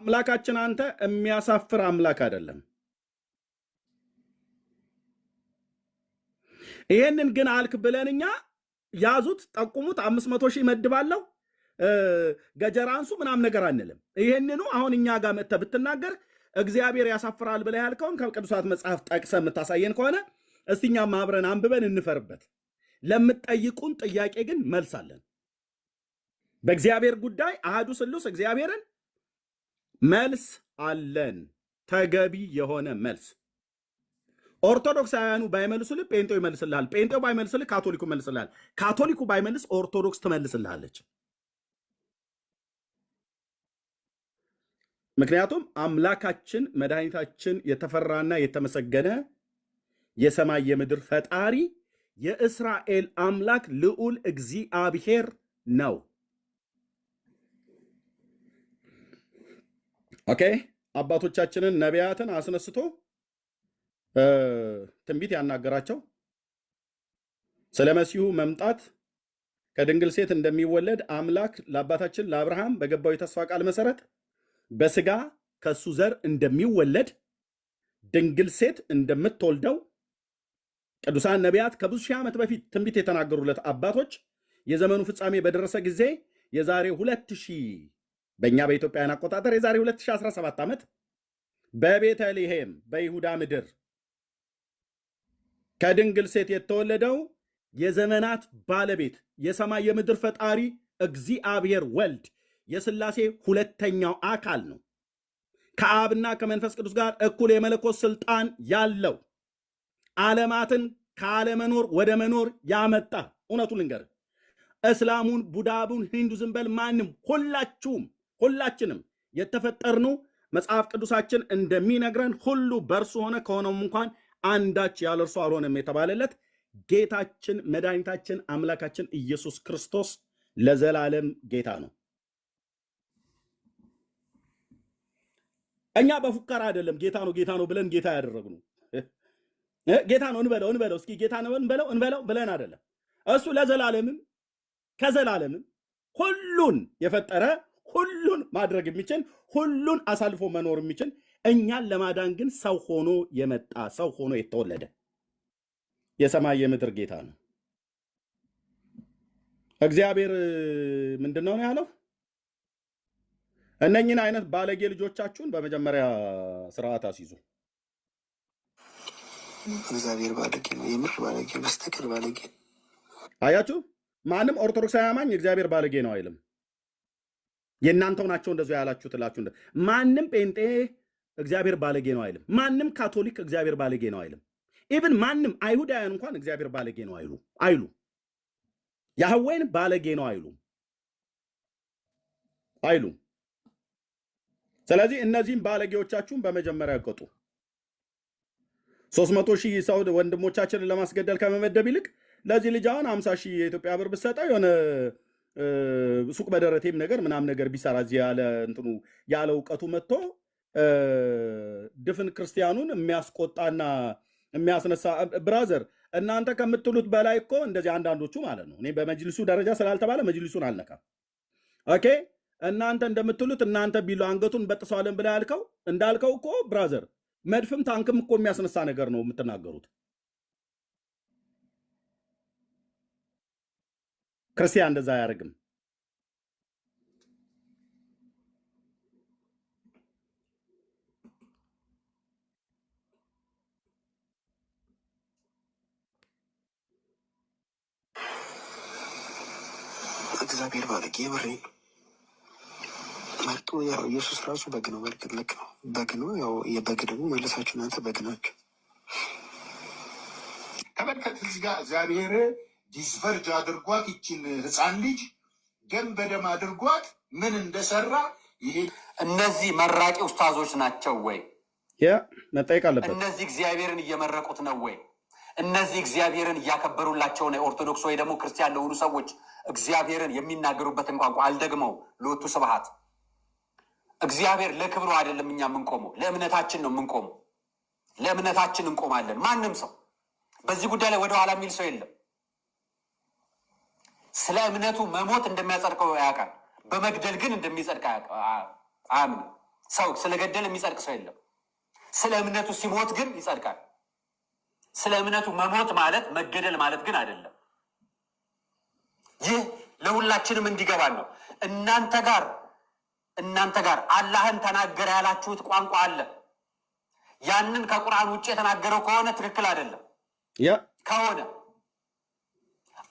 አምላካችን አንተ የሚያሳፍር አምላክ አይደለም። ይሄንን ግን አልክ ብለንኛ ያዙት ጠቁሙት 500,000 መድባለው ገጀራንሱ ምናም ነገር አንልም። ይሄንኑ አሁን እኛ ጋር መጥተህ ብትናገር እግዚአብሔር ያሳፍራል ብለህ ያልከውን ከቅዱሳት መጽሐፍ ጠቅሰህ የምታሳየን ከሆነ እስቲኛ ማብረን አንብበን እንፈርበት። ለምትጠይቁን ጥያቄ ግን መልስ አለን። በእግዚአብሔር ጉዳይ አሃዱ ስሉስ እግዚአብሔርን መልስ አለን፣ ተገቢ የሆነ መልስ። ኦርቶዶክሳውያኑ ባይመልሱልህ ጴንጤው ይመልስልሃል፣ ጴንጤው ባይመልስልህ ካቶሊኩ ይመልስልሃል፣ ካቶሊኩ ባይመልስ ኦርቶዶክስ ትመልስልሃለች። ምክንያቱም አምላካችን መድኃኒታችን የተፈራና የተመሰገነ የሰማይ የምድር ፈጣሪ የእስራኤል አምላክ ልዑል እግዚአብሔር ነው። ኦኬ፣ አባቶቻችንን ነቢያትን አስነስቶ ትንቢት ያናገራቸው ስለ መሲሁ መምጣት ከድንግል ሴት እንደሚወለድ አምላክ ለአባታችን ለአብርሃም በገባው የተስፋ ቃል መሰረት በስጋ ከሱ ዘር እንደሚወለድ ድንግል ሴት እንደምትወልደው ቅዱሳን ነቢያት ከብዙ ሺህ ዓመት በፊት ትንቢት የተናገሩለት አባቶች የዘመኑ ፍጻሜ በደረሰ ጊዜ የዛሬ 2000 በእኛ በኢትዮጵያን አቆጣጠር የዛሬ 2017 ዓመት በቤተልሔም በይሁዳ ምድር ከድንግል ሴት የተወለደው የዘመናት ባለቤት የሰማይ የምድር ፈጣሪ እግዚአብሔር ወልድ የሥላሴ ሁለተኛው አካል ነው። ከአብና ከመንፈስ ቅዱስ ጋር እኩል የመለኮት ስልጣን ያለው ዓለማትን ካለመኖር ወደ መኖር ያመጣ። እውነቱን ልንገር፣ እስላሙን፣ ቡዳቡን፣ ሂንዱዝም በል ማንም ሁላችንም የተፈጠርነው መጽሐፍ ቅዱሳችን እንደሚነግረን ሁሉ በእርሱ ሆነ ከሆነውም እንኳን አንዳች ያለ እርሱ አልሆነም የተባለለት ጌታችን መድኃኒታችን አምላካችን ኢየሱስ ክርስቶስ ለዘላለም ጌታ ነው። እኛ በፉከራ አይደለም ጌታ ነው ብለን ጌታ ያደረግነው። ጌታ ነው እንበለው እስኪ ጌታ ነው እንበለው ብለን አይደለም። እሱ ለዘላለምም ከዘላለምም ሁሉን የፈጠረ ሁሉን ማድረግ የሚችል ሁሉን አሳልፎ መኖር የሚችል እኛን ለማዳን ግን ሰው ሆኖ የመጣ ሰው ሆኖ የተወለደ የሰማይ የምድር ጌታ ነው። እግዚአብሔር ምንድነው ያለው? እነኝን አይነት ባለጌ ልጆቻችሁን በመጀመሪያ ስርዓት አስይዙ። እግዚአብሔር ባለጌ ነው፣ የምር ባለጌ፣ በስተቀር ባለጌ። አያችሁ፣ ማንም ኦርቶዶክሳዊ አማኝ እግዚአብሔር ባለጌ ነው አይልም። የእናንተው ናቸው እንደዚህ ያላችሁ ትላችሁ። ማንም ጴንጤ እግዚአብሔር ባለጌ ነው አይልም። ማንም ካቶሊክ እግዚአብሔር ባለጌ ነው አይልም። ኢቭን ማንም አይሁዳውያን እንኳን እግዚአብሔር ባለጌ ነው አይሉ። ያህዌን ባለጌ ነው አይሉ። ስለዚህ እነዚህም ባለጌዎቻችሁን በመጀመሪያ ቀጡ። 300,000 ሰው ወንድሞቻችንን ለማስገደል ከመመደብ ይልቅ ለዚህ ልጅ አሁን 50,000 የኢትዮጵያ ብር ብትሰጠው የሆነ ሱቅ በደረቴም ነገር ምናም ነገር ቢሰራ እዚህ ያለ እውቀቱ መጥቶ ድፍን ክርስቲያኑን የሚያስቆጣና የሚያስነሳ ብራዘር፣ እናንተ ከምትሉት በላይ እኮ እንደዚህ አንዳንዶቹ ማለት ነው። እኔ በመጅልሱ ደረጃ ስላልተባለ መጅልሱን አልነካም። ኦኬ፣ እናንተ እንደምትሉት እናንተ ቢሉ አንገቱን በጥሰዋለን ብላ እንዳልከው እኮ ብራዘር፣ መድፍም ታንክም እኮ የሚያስነሳ ነገር ነው የምትናገሩት። ክርስቲያን እንደዛ አያደርግም። እግዚአብሔር ባለጌ ብሬ መርጦ ያው ኢየሱስ ራሱ በግ ነው። በርግጥ ልክ ነው፣ በግ ነው። ያው የበግ ደግሞ መለሳችሁ እናንተ በግ ናችሁ። ተመልከት፣ እዚህ ጋር እግዚአብሔር ዲስቨርጅ አድርጓት ይችን ህፃን ልጅ ደም በደም አድርጓት ምን እንደሰራ ይሄ እነዚህ መራቂ ኡስታዞች ናቸው ወይ? መጠየቅ አለበት። እነዚህ እግዚአብሔርን እየመረቁት ነው ወይ? እነዚህ እግዚአብሔርን እያከበሩላቸው ነው? ኦርቶዶክስ ወይ ደግሞ ክርስቲያን ለሆኑ ሰዎች እግዚአብሔርን የሚናገሩበትን ቋንቋ አልደግመው ለወቱ ስብሐት። እግዚአብሔር ለክብሩ አይደለም እኛ የምንቆመው፣ ለእምነታችን ነው የምንቆመው። ለእምነታችን እንቆማለን። ማንም ሰው በዚህ ጉዳይ ላይ ወደኋላ የሚል ሰው የለም። ስለ እምነቱ መሞት እንደሚያጸድቀው ያውቃል። በመግደል ግን እንደሚጸድቅ አያምንም። ሰው ስለገደለ የሚጸድቅ ሰው የለም። ስለ እምነቱ ሲሞት ግን ይጸድቃል። ስለ እምነቱ መሞት ማለት መገደል ማለት ግን አይደለም። ይህ ለሁላችንም እንዲገባን ነው። እናንተ ጋር አላህን ተናገረ ያላችሁት ቋንቋ አለ። ያንን ከቁርአን ውጭ የተናገረው ከሆነ ትክክል አይደለም። ከሆነ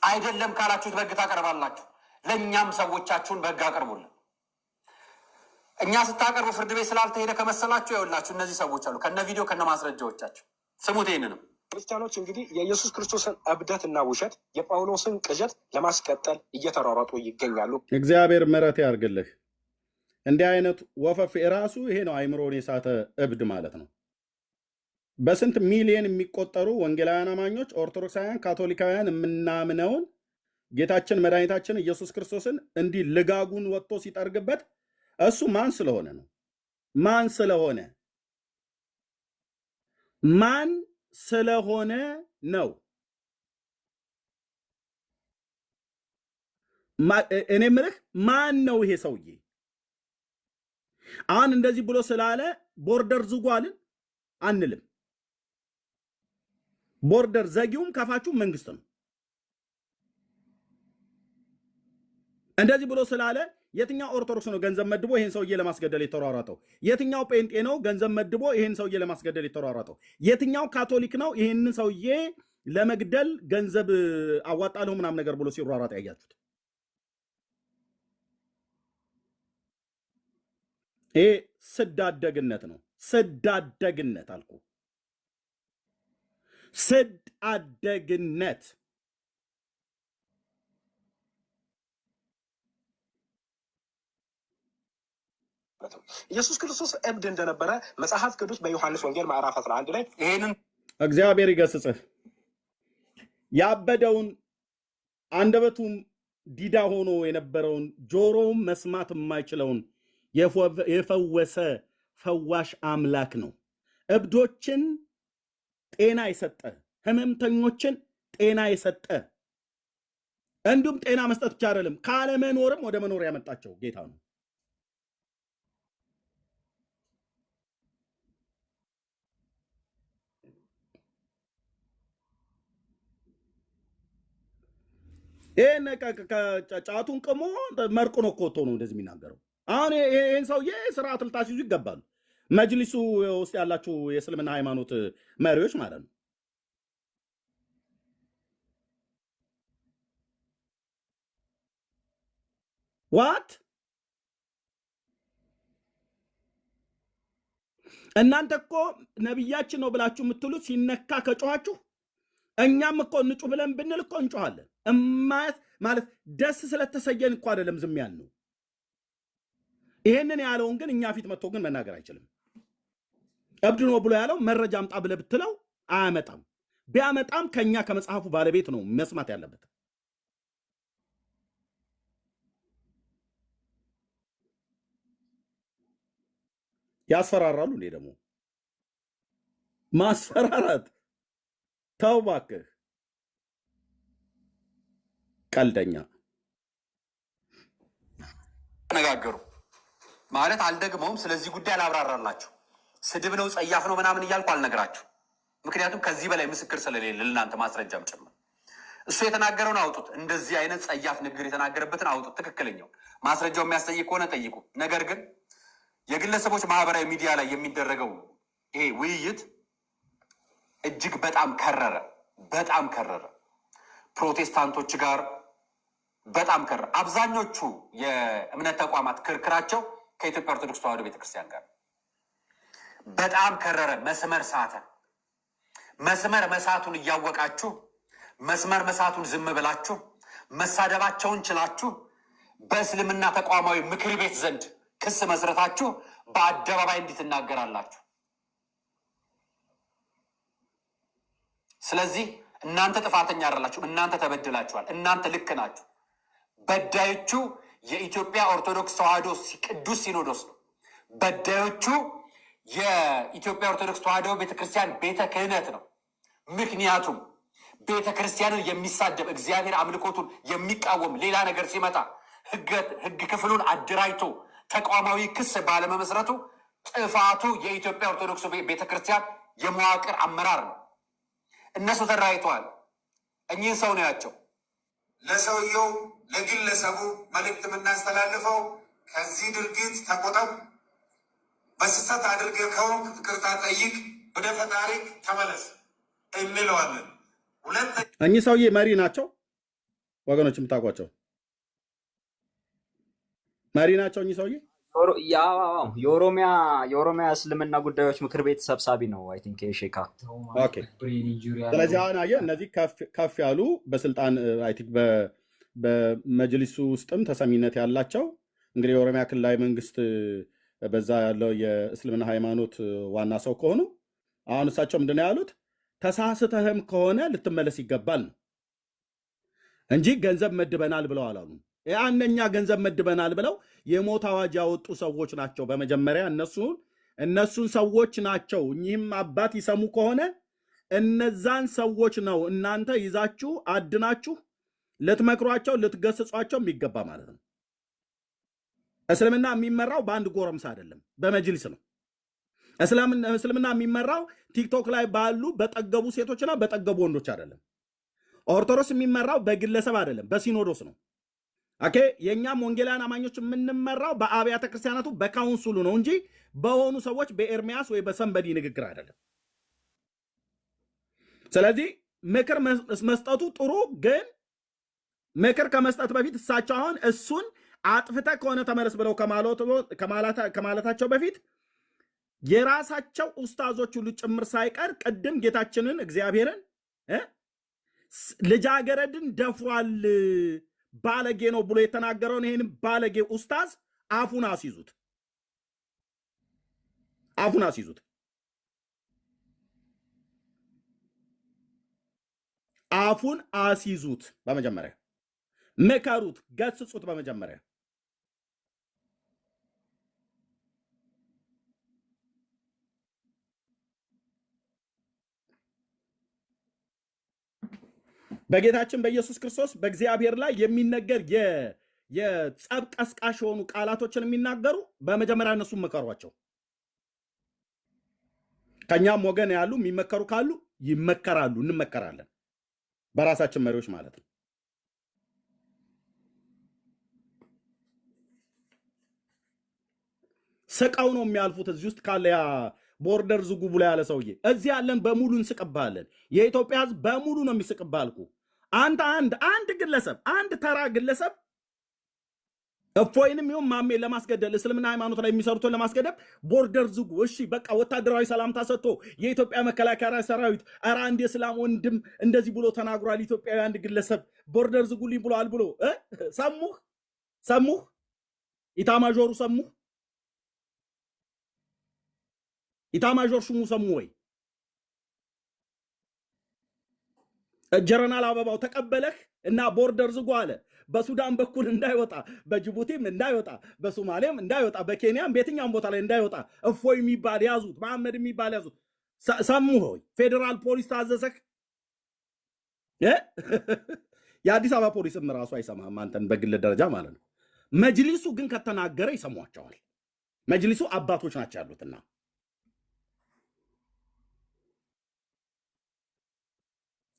አይደለም ካላችሁት በሕግ ታቀርባላችሁ። ለእኛም ሰዎቻችሁን በሕግ አቅርቡልን። እኛ ስታቀርቡ ፍርድ ቤት ስላልተሄደ ከመሰላችሁ ይኸውላችሁ እነዚህ ሰዎች አሉ ከነ ቪዲዮ ከነ ማስረጃዎቻቸው። ስሙት ይሄንንም። ክርስቲያኖች እንግዲህ የኢየሱስ ክርስቶስን እብደትና ውሸት የጳውሎስን ቅዠት ለማስቀጠል እየተሯሯጡ ይገኛሉ። እግዚአብሔር ምሕረት ያርግልህ። እንዲህ አይነት ወፈፍ የራሱ ይሄ ነው አይምሮን የሳተ እብድ ማለት ነው። በስንት ሚሊዮን የሚቆጠሩ ወንጌላውያን አማኞች፣ ኦርቶዶክሳውያን፣ ካቶሊካውያን የምናምነውን ጌታችን መድኃኒታችን ኢየሱስ ክርስቶስን እንዲህ ልጋጉን ወጥቶ ሲጠርግበት እሱ ማን ስለሆነ ነው? ማን ስለሆነ ነው? እኔ ምልህ ማን ነው ይሄ ሰውዬ? አሁን እንደዚህ ብሎ ስላለ ቦርደር ዝጓልን አንልም። ቦርደር ዘጊውም ከፋቹም መንግስት ነው። እንደዚህ ብሎ ስላለ የትኛው ኦርቶዶክስ ነው ገንዘብ መድቦ ይሄን ሰውዬ ለማስገደል የተሯሯጠው? የትኛው ጴንጤ ነው ገንዘብ መድቦ ይሄን ሰውዬ ለማስገደል የተሯሯጠው? የትኛው ካቶሊክ ነው ይሄን ሰውዬ ለመግደል ገንዘብ አዋጣለሁ ምናምን ነገር ብሎ ሲሯሯጥ ያያችሁት? ይሄ ስዳደግነት ነው። ስዳደግነት አልኩ። ስዳደግነት ኢየሱስ ክርስቶስ እብድ እንደነበረ መጽሐፍ ቅዱስ በዮሐንስ ወንጌል ምዕራፍ 11 ላይ ይሄንን እግዚአብሔር ይገስጽህ። ያበደውን አንደበቱም ዲዳ ሆኖ የነበረውን ጆሮውም መስማት የማይችለውን የፈወሰ ፈዋሽ አምላክ ነው። እብዶችን ጤና የሰጠ፣ ህመምተኞችን ጤና የሰጠ፣ እንዲሁም ጤና መስጠት ብቻ አይደለም ካለመኖርም ወደ መኖር ያመጣቸው ጌታ ነው። ይሄን ጫቱን ቅሞ መርቁን እኮ ወጥቶ ነው እንደዚህ የሚናገረው። አሁን ይሄን ሰውዬ ስርዓት ልታስይዙ ይገባሉ። መጅሊሱ ውስጥ ያላችሁ የእስልምና ሃይማኖት መሪዎች ማለት ነው። ዋት እናንተ እኮ ነብያችን ነው ብላችሁ የምትሉት ሲነካ ከጮኋችሁ እኛም እኮ እንጩ ብለን ብንል እኮ እንጮሃለን። ማለት ደስ ስለተሰየን እኮ አይደለም ዝም ያልነው። ይሄንን ያለውን ግን እኛ ፊት መጥቶ ግን መናገር አይችልም። እብድ ነው ብሎ ያለው መረጃ አምጣ ብለህ ብትለው አያመጣም። ቢያመጣም ከኛ ከመጽሐፉ ባለቤት ነው መስማት ያለበት። ያስፈራራሉ እንዴ ደግሞ ማስፈራራት? ተው እባክህ ቀልደኛ። ተነጋገሩ ማለት አልደግመውም። ስለዚህ ጉዳይ አላብራራላችሁ። ስድብ ነው ጸያፍ ነው ምናምን እያልኩ አልነግራችሁ። ምክንያቱም ከዚህ በላይ ምስክር ስለሌለ ለእናንተ ማስረጃም ጭምር። እሱ የተናገረውን አውጡት። እንደዚህ አይነት ጸያፍ ንግግር የተናገረበትን አውጡት። ትክክለኛው ማስረጃው የሚያስጠይቅ ከሆነ ጠይቁ። ነገር ግን የግለሰቦች ማህበራዊ ሚዲያ ላይ የሚደረገው ይሄ ውይይት እጅግ በጣም ከረረ። ፕሮቴስታንቶች ጋር በጣም ከረረ። አብዛኞቹ የእምነት ተቋማት ክርክራቸው ከኢትዮጵያ ኦርቶዶክስ ተዋሕዶ ቤተክርስቲያን ጋር በጣም ከረረ። መስመር ሳተ። መስመር መሳቱን እያወቃችሁ መስመር መሳቱን ዝም ብላችሁ መሳደባቸውን ችላችሁ በእስልምና ተቋማዊ ምክር ቤት ዘንድ ክስ መስረታችሁ በአደባባይ እንድትናገራላችሁ። ስለዚህ እናንተ ጥፋተኛ አይደላችሁ፣ እናንተ ተበድላችኋል፣ እናንተ ልክ ናችሁ። በዳዮቹ የኢትዮጵያ ኦርቶዶክስ ተዋሕዶ ቅዱስ ሲኖዶስ ነው። በዳዮቹ የኢትዮጵያ ኦርቶዶክስ ተዋሕዶ ቤተክርስቲያን ቤተ ክህነት ነው። ምክንያቱም ቤተክርስቲያንን የሚሳደብ እግዚአብሔር አምልኮቱን የሚቃወም ሌላ ነገር ሲመጣ ህግ ክፍሉን አደራጅቶ ተቋማዊ ክስ ባለመመስረቱ ጥፋቱ የኢትዮጵያ ኦርቶዶክስ ቤተክርስቲያን የመዋቅር አመራር ነው። እነሱ ተደራጅተዋል። እኚህን ሰው ነው ያቸው። ለሰውየው ለግለሰቡ መልእክት የምናስተላልፈው ከዚህ ድርጊት ተቆጠብ፣ በስህተት አድርገህ ከሆንክ ይቅርታ ጠይቅ፣ ወደ ፈጣሪ ተመለስ እንለዋለን። እኚህ ሰውዬ መሪ ናቸው ወገኖች፣ የምታውቋቸው መሪ ናቸው እኚህ ሰውዬ። የኦሮሚያ እስልምና ጉዳዮች ምክር ቤት ሰብሳቢ ነው። አይ ቲንክ ሼካ። ኦኬ። ስለዚህ አሁን አየህ እነዚህ ከፍ ያሉ በስልጣን አይ ቲንክ በመጅሊሱ ውስጥም ተሰሚነት ያላቸው እንግዲህ የኦሮሚያ ክልላዊ መንግስት በዛ ያለው የእስልምና ሃይማኖት ዋና ሰው ከሆኑ አሁን እሳቸው ምንድን ነው ያሉት? ተሳስተህም ከሆነ ልትመለስ ይገባል ነው እንጂ ገንዘብ መድበናል ብለው አላሉ። ያንኛ ገንዘብ መድበናል ብለው የሞት አዋጅ ያወጡ ሰዎች ናቸው። በመጀመሪያ እነሱን ሰዎች ናቸው። እኚህም አባት ይሰሙ ከሆነ እነዛን ሰዎች ነው እናንተ ይዛችሁ አድናችሁ ልትመክሯቸው ልትገስጿቸው የሚገባ ማለት ነው። እስልምና የሚመራው በአንድ ጎረምሳ አይደለም፣ በመጅሊስ ነው። እስልምና የሚመራው ቲክቶክ ላይ ባሉ በጠገቡ ሴቶችና በጠገቡ ወንዶች አይደለም። ኦርቶዶክስ የሚመራው በግለሰብ አይደለም፣ በሲኖዶስ ነው። ኦኬ። የእኛም ወንጌላውያን አማኞች የምንመራው በአብያተ ክርስቲያናቱ በካውንስሉ ነው እንጂ በሆኑ ሰዎች በኤርሚያስ ወይ በሰንበዲ ንግግር አይደለም። ስለዚህ ምክር መስጠቱ ጥሩ፣ ግን ምክር ከመስጠት በፊት እሳቸው አሁን እሱን አጥፍተ ከሆነ ተመለስ ብለው ከማለታቸው በፊት የራሳቸው ኡስታዞች ሁሉ ጭምር ሳይቀር ቅድም ጌታችንን እግዚአብሔርን ልጃገረድን ደፍሯል ባለጌ ነው ብሎ የተናገረውን ይህንም ባለጌ ኡስታዝ አፉን አስይዙት፣ አፉን አስይዙት፣ አፉን አስይዙት። በመጀመሪያ ምከሩት፣ ገስጹት። በመጀመሪያ በጌታችን በኢየሱስ ክርስቶስ በእግዚአብሔር ላይ የሚነገር የጸብ ቀስቃሽ የሆኑ ቃላቶችን የሚናገሩ በመጀመሪያ እነሱን መከሯቸው። ከኛም ወገን ያሉ የሚመከሩ ካሉ ይመከራሉ፣ እንመከራለን። በራሳችን መሪዎች ማለት ነው። ስቀው ነው የሚያልፉት። እዚህ ውስጥ ካለ ያ ቦርደር ዝጉ ብሎ ያለ ሰውዬ እዚህ ያለን በሙሉ እንስቅባለን። የኢትዮጵያ ሕዝብ በሙሉ ነው የሚስቅባልኩ። አንተ አንድ ግለሰብ አንድ ተራ ግለሰብ እፎይንም ይሁን ማሜን ለማስገደል እስልምና ሃይማኖት ላይ የሚሰሩትን ለማስገደል ቦርደር ዝጉ፣ እሺ በቃ ወታደራዊ ሰላምታ ሰጥቶ የኢትዮጵያ መከላከያ ሰራዊት ኧረ አንድ የእስላም ወንድም እንደዚህ ብሎ ተናግሯል፣ ኢትዮጵያዊ አንድ ግለሰብ ቦርደር ዝጉልኝ ብሏል ብሎ ሰሙህ? ኢታማዦሩ ሰሙህ? ኢታማዦር ሹሙ ሰሙ ወይ? ጀነራል አበባው ተቀበለህ እና ቦርደር ዝጉ አለ። በሱዳን በኩል እንዳይወጣ፣ በጅቡቲም እንዳይወጣ፣ በሶማሌም እንዳይወጣ፣ በኬንያም በየትኛውም ቦታ ላይ እንዳይወጣ እፎይ የሚባል ያዙት፣ መሐመድ የሚባል ያዙት። ሰሙ ሆይ? ፌዴራል ፖሊስ ታዘዘህ? የአዲስ አበባ ፖሊስም ራሱ አይሰማም አንተን በግል ደረጃ ማለት ነው። መጅሊሱ ግን ከተናገረ ይሰሟቸዋል። መጅሊሱ አባቶች ናቸው ያሉትና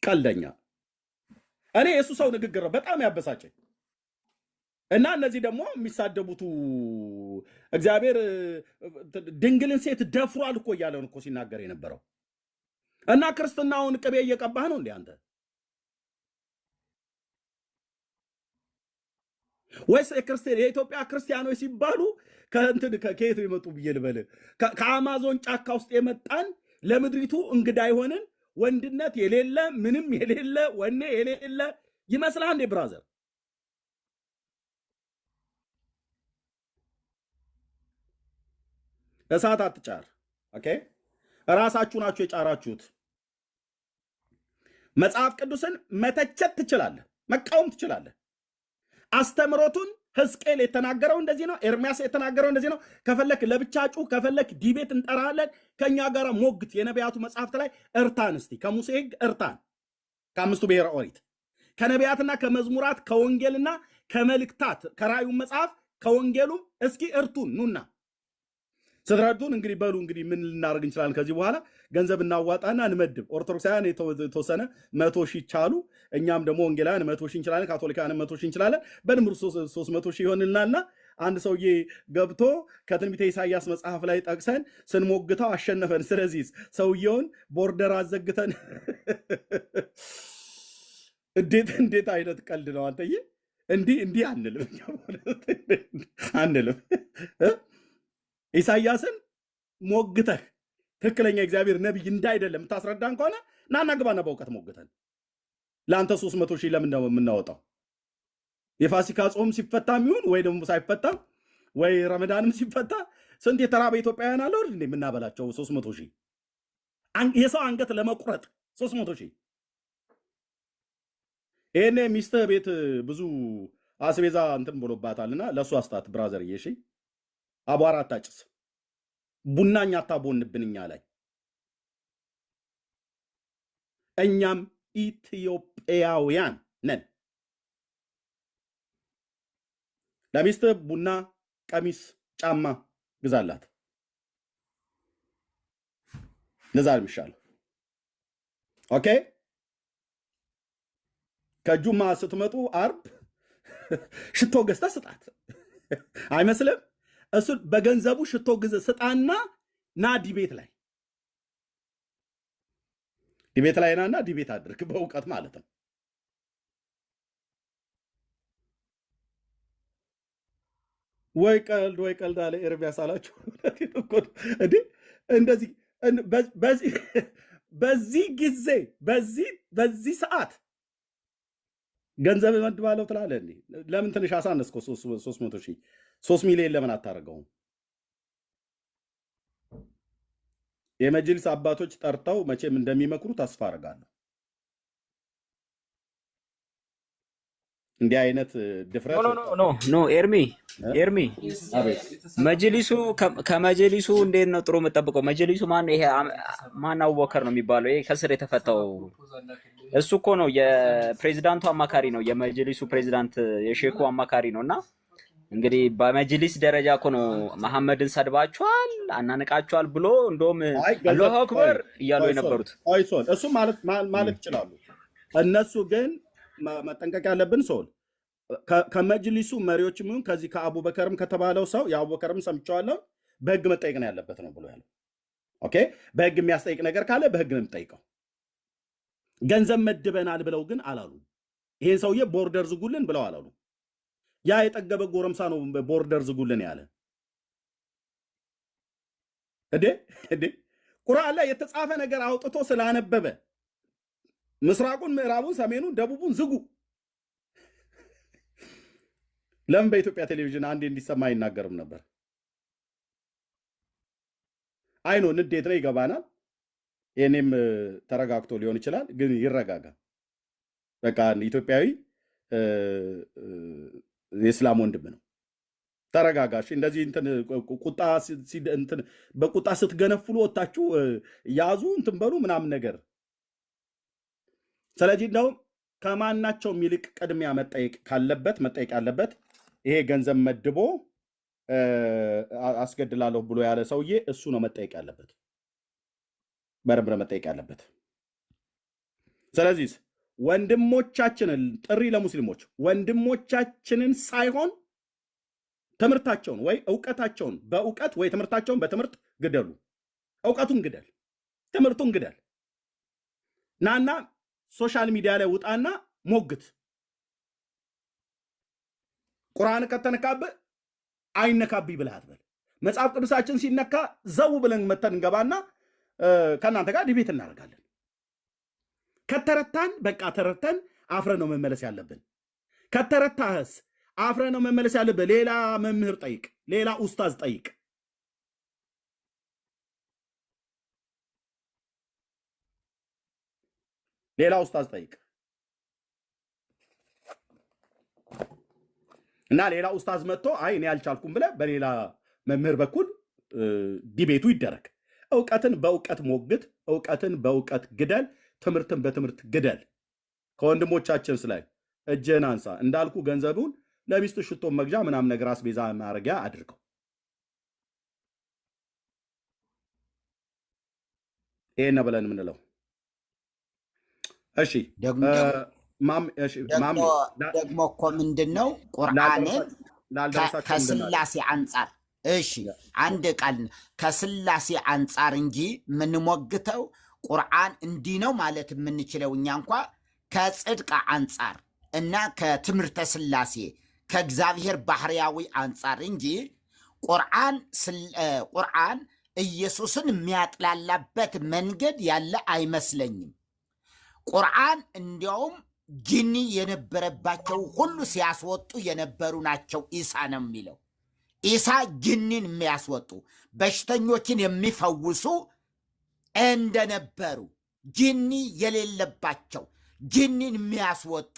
ቀልደኛ። እኔ የሱ ሰው ንግግር በጣም ያበሳጨኝ እና እነዚህ ደግሞ የሚሳደቡቱ እግዚአብሔር ድንግልን ሴት ደፍሯል እኮ እያለን እኮ ሲናገር የነበረው እና ክርስትናውን ቅቤ እየቀባህ ነው እንዴ አንተ? ወይስ የኢትዮጵያ ክርስቲያኖች ሲባሉ ከየት የመጡ ብዬ ልበል? ከአማዞን ጫካ ውስጥ የመጣን ለምድሪቱ እንግዳ አይሆንን ወንድነት የሌለ ምንም የሌለ ወኔ የሌለ ይመስላል እንዴ ብራዘር? እሳት አትጫር። ኦኬ፣ ራሳችሁ ናችሁ የጫራችሁት። መጽሐፍ ቅዱስን መተቸት ትችላለህ፣ መቃወም ትችላለህ። አስተምሮቱን ሕዝቅኤል የተናገረው እንደዚህ ነው፣ ኤርሚያስ የተናገረው እንደዚህ ነው። ከፈለክ ለብቻ ጩህ፣ ከፈለክ ዲቤት እንጠራለን። ከኛ ጋር ሞግት። የነቢያቱ መጽሐፍት ላይ እርታን፣ እስቲ ከሙሴ ሕግ እርታን፣ ከአምስቱ ብሔረ ኦሪት፣ ከነቢያትና ከመዝሙራት፣ ከወንጌልና ከመልእክታት፣ ከራእዩ መጽሐፍ ከወንጌሉም እስኪ እርቱን ኑና። ስትረዱን እንግዲህ በሉ እንግዲህ ምን ልናደርግ እንችላለን? ከዚህ በኋላ ገንዘብ እናዋጣና እንመድብ። ኦርቶዶክሳውያን የተወሰነ 100 ሺህ ቻሉ፣ እኛም ደግሞ ወንጌላውያን 100 ሺህ እንችላለን፣ ካቶሊካውያን 100 ሺህ እንችላለን። በድምሩ 300 ሺህ ይሆንልናልና አንድ ሰውዬ ገብቶ ከትንቢተ ኢሳይያስ መጽሐፍ ላይ ጠቅሰን ስንሞግተው አሸነፈን። ስለዚህ ሰውየውን ቦርደር አዘግተን እንዴት አይነት ቀልድ ነው አንተዬ! እንዲህ አንልም አንልም። ኢሳይያስን ሞግተህ ትክክለኛ እግዚአብሔር ነቢይ እንዳይደለም የምታስረዳን ከሆነ ናና ግባና በእውቀት ሞግተን። ለአንተ 300 ሺህ ለምን ነው የምናወጣው? የፋሲካ ጾም ሲፈታ የሚሆን ወይ ደግሞ ሳይፈታ ወይ ረመዳንም ሲፈታ ስንት የተራበ ኢትዮጵያውያን አለው እንዴ የምናበላቸው? 300 ሺህ የሰው አንገት ለመቁረጥ 300 ሺህ። ይሄኔ ሚስትህ ቤት ብዙ አስቤዛ እንትን ብሎባታልና ለእሱ አስታት ብራዘርዬ። እሺ አቧራ አታጭስ፣ ቡናኛ አታቦንብን እኛ ላይ። እኛም ኢትዮጵያውያን ነን። ለሚስት ቡና፣ ቀሚስ፣ ጫማ ግዛላት። እንደዛ የሚሻለው ኦኬ። ከጁማ ስትመጡ አርብ ሽቶ ገዝተህ ስጣት አይመስልም? እሱ በገንዘቡ ሽቶ ግዝ ስጣና ና ዲቤት ላይ ናና ዲቤት አድርግ፣ በእውቀት ማለት ነው። ወይ ቀልድ አለ ኤርሚያስ አላችሁ እንዴ! እንደዚህ በዚህ ጊዜ በዚህ ሰዓት ገንዘብ እመድባለሁ ትላለህ እንዴ? ለምን ትንሽ አሳነስከው? 300 ሺህ 3 ሚሊዮን ለምን አታደርገውም? የመጅልስ አባቶች ጠርተው መቼም እንደሚመክሩ ተስፋ አደርጋለሁ። እንዲህ አይነት ድፍረት ኖ ኤርሚ መጅሊሱ ከመጅሊሱ እንዴት ነው ጥሩ የምጠብቀው? መጅሊሱ ማን ይሄ ማን አቡበከር ነው የሚባለው? ይሄ ከስር የተፈታው እሱ እኮ ነው። የፕሬዚዳንቱ አማካሪ ነው። የመጅሊሱ ፕሬዚዳንት የሼኩ አማካሪ ነው። እና እንግዲህ በመጅሊስ ደረጃ እኮ ነው መሐመድን ሰድባችኋል፣ አናንቃችኋል ብሎ እንደውም አላሁ አክበር እያሉ የነበሩት። እሱ ማለት ይችላሉ እነሱ። ግን መጠንቀቅ ያለብን ሰው ከመጅሊሱ መሪዎች ምን ከዚህ ከአቡበከርም ከተባለው ሰው የአቡበከርም ሰምቼዋለሁ በህግ መጠየቅ ነው ያለበት ነው ብሎ ያለው። ኦኬ በህግ የሚያስጠይቅ ነገር ካለ በህግ ነው የምጠይቀው። ገንዘብ መድበናል ብለው ግን አላሉ። ይሄን ሰውዬ ቦርደር ዝጉልን ብለው አላሉ። ያ የጠገበ ጎረምሳ ነው ቦርደር ዝጉልን ያለ። እዴ ቁርአን ላይ የተጻፈ ነገር አውጥቶ ስላነበበ ምስራቁን፣ ምዕራቡን፣ ሰሜኑን፣ ደቡቡን ዝጉ ለምን በኢትዮጵያ ቴሌቪዥን አንዴ እንዲሰማ አይናገርም ነበር? አይኖ ንዴት ነው ይገባናል። የኔም ተረጋግቶ ሊሆን ይችላል፣ ግን ይረጋጋ። በቃ ኢትዮጵያዊ የእስላም ወንድም ነው። ተረጋጋሽ። እንደዚህ በቁጣ ስትገነፍሉ ወጣችሁ ያዙ እንትን በሉ ምናምን ነገር። ስለዚህ ነው ከማናቸውም ይልቅ ቅድሚያ መጠየቅ ያለበት ይሄ ገንዘብ መድቦ አስገድላለሁ ብሎ ያለ ሰውዬ እሱ ነው መጠየቅ ያለበት፣ በረብረ መጠየቅ ያለበት። ስለዚህ ወንድሞቻችንን ጥሪ ለሙስሊሞች ወንድሞቻችንን ሳይሆን ትምህርታቸውን ወይ እውቀታቸውን በእውቀት ወይ ትምህርታቸውን በትምህርት ግደሉ። እውቀቱን ግደል፣ ትምህርቱን ግደል። ናና ሶሻል ሚዲያ ላይ ውጣና ሞግት። ቁርአን ከተነካብህ አይነካብኝ ብለህ አትበል። መጽሐፍ ቅዱሳችን ሲነካ ዘው ብለን መተን እንገባና ከእናንተ ጋር ዲቤት እናደርጋለን። ከተረታን በቃ ተረተን አፍረ ነው መመለስ ያለብን። ከተረታህስ አፍረ ነው መመለስ ያለብን። ሌላ መምህር ጠይቅ፣ ሌላ ኡስታዝ ጠይቅ። ሌላ ኡስታዝ ጠይቅ እና ሌላ ኡስታዝ መጥቶ አይ እኔ አልቻልኩም ብለህ በሌላ መምህር በኩል ዲቤቱ ይደረግ። እውቀትን በእውቀት ሞግት፣ እውቀትን በእውቀት ግደል፣ ትምህርትን በትምህርት ግደል። ከወንድሞቻችን ላይ እጅህን አንሳ። እንዳልኩ ገንዘቡን ለሚስት ሽቶ መግዣ ምናምን ነገር አስቤዛ ማድረጊያ አድርገው። ይሄን ነው ብለን የምንለው። እሺ ደግሞ እኮ ምንድን ነው ቁርአንን ከስላሴ አንጻር እሺ አንድ ቃል ከስላሴ አንጻር እንጂ የምንሞግተው ቁርአን እንዲህ ነው ማለት የምንችለው እኛ እንኳ ከጽድቅ አንጻር እና ከትምህርተ ስላሴ ከእግዚአብሔር ባህርያዊ አንጻር እንጂ ቁርአን ኢየሱስን የሚያጥላላበት መንገድ ያለ አይመስለኝም። ቁርአን እንዲያውም ጂኒ የነበረባቸው ሁሉ ሲያስወጡ የነበሩ ናቸው ኢሳ ነው የሚለው። ኢሳ ጂኒን የሚያስወጡ በሽተኞችን የሚፈውሱ እንደነበሩ ጂኒ የሌለባቸው ጂኒን የሚያስወጡ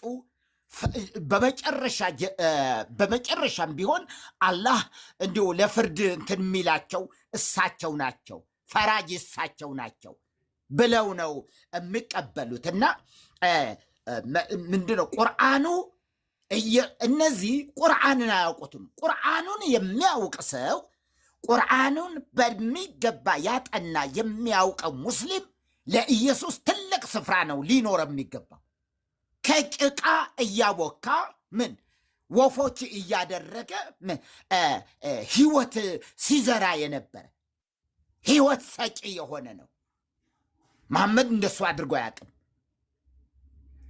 በመጨረሻም ቢሆን አላህ እንዲሁ ለፍርድ እንትን የሚላቸው እሳቸው ናቸው፣ ፈራጅ እሳቸው ናቸው ብለው ነው የሚቀበሉት። እና ምንድነው ቁርአኑ እነዚህ ቁርአንን አያውቁትም። ቁርአኑን የሚያውቅ ሰው ቁርአኑን በሚገባ ያጠና የሚያውቀው ሙስሊም ለኢየሱስ ትልቅ ስፍራ ነው ሊኖር የሚገባው። ከጭቃ እያቦካ ምን ወፎች እያደረገ ህይወት ሲዘራ የነበረ ህይወት ሰጪ የሆነ ነው። መሐመድ እንደሱ አድርጎ አያውቅም።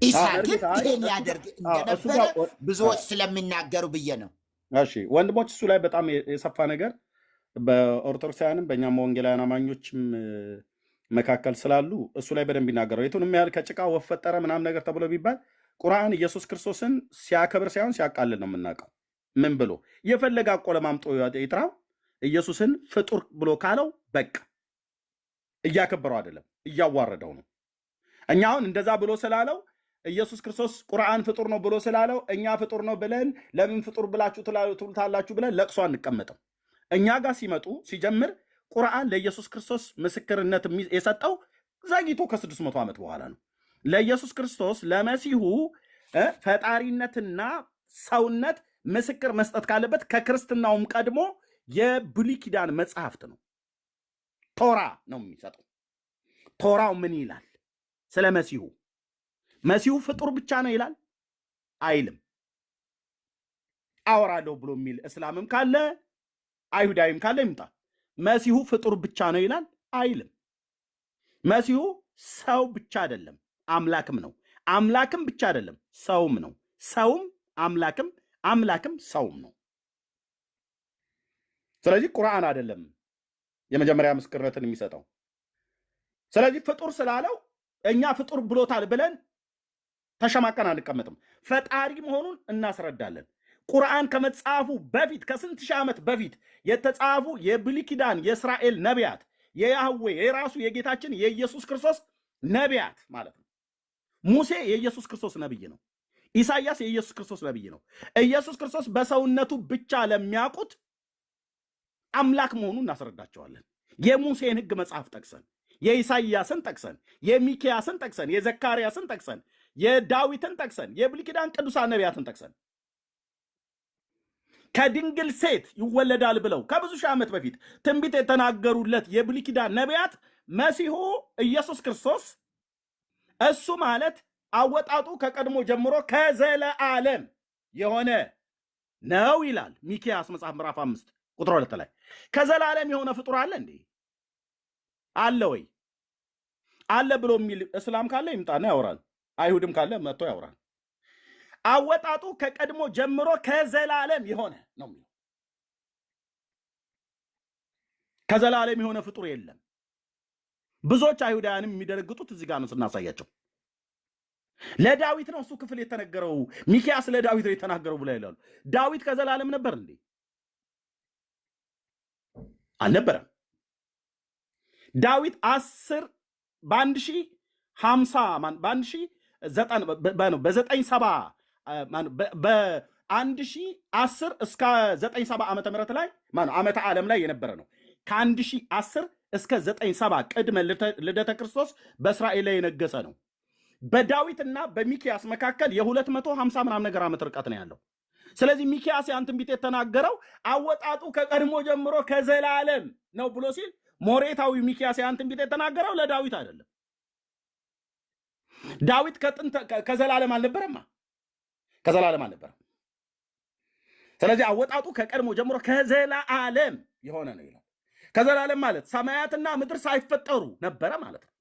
ኢሳ ግን ይሄን ያደርግ እንደነበረ ብዙዎች ስለሚናገሩ ብዬ ነው። እሺ ወንድሞች፣ እሱ ላይ በጣም የሰፋ ነገር በኦርቶዶክሳውያንም በእኛም ወንጌላውያን አማኞችም መካከል ስላሉ እሱ ላይ በደንብ ይናገረው። የቱንም ያህል ከጭቃ ወፍ ፈጠረ ምናምን ነገር ተብሎ ቢባል ቁርአን ኢየሱስ ክርስቶስን ሲያከብር ሳይሆን ሲያቃልል ነው የምናውቀው። ምን ብሎ የፈለገ አቆለማምጦ ይጥራው፣ ኢየሱስን ፍጡር ብሎ ካለው በቃ እያከበረው አይደለም እያዋረደው ነው። እኛ አሁን እንደዛ ብሎ ስላለው ኢየሱስ ክርስቶስ ቁርአን ፍጡር ነው ብሎ ስላለው እኛ ፍጡር ነው ብለን ለምን ፍጡር ብላችሁ ትሉታላችሁ ብለን ለቅሶ አንቀመጥም። እኛ ጋር ሲመጡ ሲጀምር ቁርአን ለኢየሱስ ክርስቶስ ምስክርነት የሰጠው ዘግይቶ ከ600 ዓመት በኋላ ነው። ለኢየሱስ ክርስቶስ ለመሲሁ ፈጣሪነትና ሰውነት ምስክር መስጠት ካለበት ከክርስትናውም ቀድሞ የብሉይ ኪዳን መጽሐፍት ነው፣ ቶራ ነው የሚሰጠው። ቶራው ምን ይላል ስለ መሲሁ? መሲሁ ፍጡር ብቻ ነው ይላል አይልም። አወራለሁ ብሎ የሚል እስላምም ካለ አይሁዳዊም ካለ ይምጣ። መሲሁ ፍጡር ብቻ ነው ይላል አይልም። መሲሁ ሰው ብቻ አይደለም አምላክም ነው። አምላክም ብቻ አይደለም ሰውም ነው። ሰውም አምላክም፣ አምላክም ሰውም ነው። ስለዚህ ቁርአን አይደለም የመጀመሪያ ምስክርነትን የሚሰጠው። ስለዚህ ፍጡር ስላለው እኛ ፍጡር ብሎታል ብለን ተሸማቀን አንቀመጥም። ፈጣሪ መሆኑን እናስረዳለን። ቁርአን ከመጻፉ በፊት ከስንት ሺህ ዓመት በፊት የተጻፉ የብሉይ ኪዳን የእስራኤል ነቢያት የያህዌ የራሱ የጌታችን የኢየሱስ ክርስቶስ ነቢያት ማለት ነው። ሙሴ የኢየሱስ ክርስቶስ ነብይ ነው። ኢሳይያስ የኢየሱስ ክርስቶስ ነብይ ነው። ኢየሱስ ክርስቶስ በሰውነቱ ብቻ ለሚያውቁት አምላክ መሆኑን እናስረዳቸዋለን። የሙሴን ሕግ መጽሐፍ ጠቅሰን፣ የኢሳይያስን ጠቅሰን፣ የሚኪያስን ጠቅሰን፣ የዘካርያስን ጠቅሰን፣ የዳዊትን ጠቅሰን፣ የብሉይ ኪዳን ቅዱሳን ነቢያትን ጠቅሰን ከድንግል ሴት ይወለዳል ብለው ከብዙ ሺህ ዓመት በፊት ትንቢት የተናገሩለት የብሉይ ኪዳን ነቢያት መሲሁ ኢየሱስ ክርስቶስ እሱ ማለት አወጣጡ ከቀድሞ ጀምሮ ከዘለዓለም የሆነ ነው ይላል ሚክያስ መጽሐፍ ምዕራፍ 5 ቁጥር 2 ላይ። ከዘላለም የሆነ ፍጡር አለ እንዴ? አለ ወይ? አለ ብሎ የሚል እስላም ካለ ይምጣና ያወራል። አይሁድም ካለ መጥቶ ያወራል። አወጣጡ ከቀድሞ ጀምሮ ከዘላለም የሆነ ነው የሚለው። ከዘላለም የሆነ ፍጡር የለም። ብዙዎች አይሁዳውያንም የሚደረግጡት እዚህ ጋር ነው ስናሳያቸው። ለዳዊት ነው እሱ ክፍል የተነገረው። ሚክያስ ለዳዊት ነው የተናገረው ብለው ይላሉ። ዳዊት ከዘላለም ነበር እንዴ? አልነበረም። ዳዊት 10 በ1010 እስከ 97 ዓመተ ምህረት ላይ ዓመተ ዓለም ላይ የነበረ ነው። ከ1010 እስከ 97 ቅድመ ልደተ ክርስቶስ በእስራኤል ላይ የነገሰ ነው። በዳዊትና በሚክያስ መካከል የ250 ምናምን ነገር ዓመት ርቀት ነው ያለው። ስለዚህ ሚክያስ ያን ትንቢት የተናገረው አወጣጡ ከቀድሞ ጀምሮ ከዘላለም ነው ብሎ ሲል ሞሬታዊ ሚክያስ ያን ትንቢት የተናገረው ለዳዊት አይደለም። ዳዊት ከዘላለም አልነበረማ፣ ከዘላለም አልነበረም። ስለዚህ አወጣጡ ከቀድሞ ጀምሮ ከዘላለም የሆነ ነው ይላል። ከዘላለም ማለት ሰማያትና ምድር ሳይፈጠሩ ነበረ ማለት ነው።